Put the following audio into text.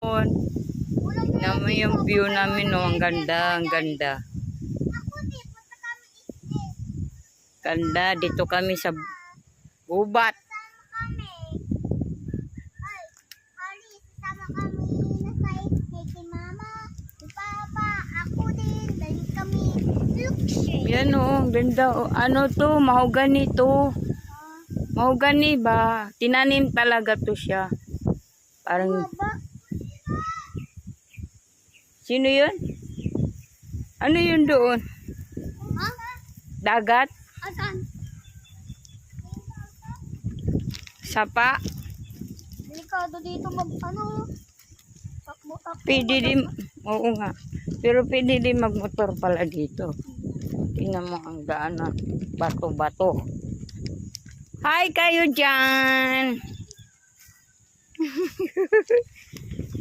Tingnan mo yung view namin, no? Ang ganda, ang ganda. Ganda, dito kami sa gubat. Yan o, ganda o. Ano to, mahogani to. Mahogani ba? Tinanim talaga to siya. Parang... Sino yun? Ano yun doon? Dagat? Asan? Sapa? Delikado dito mag-ano. Takbo-takbo. Pwede din, oo nga. Pero pwede din magmotor pala dito. Tingnan mo ang daan na bato-bato. Hi kayo dyan!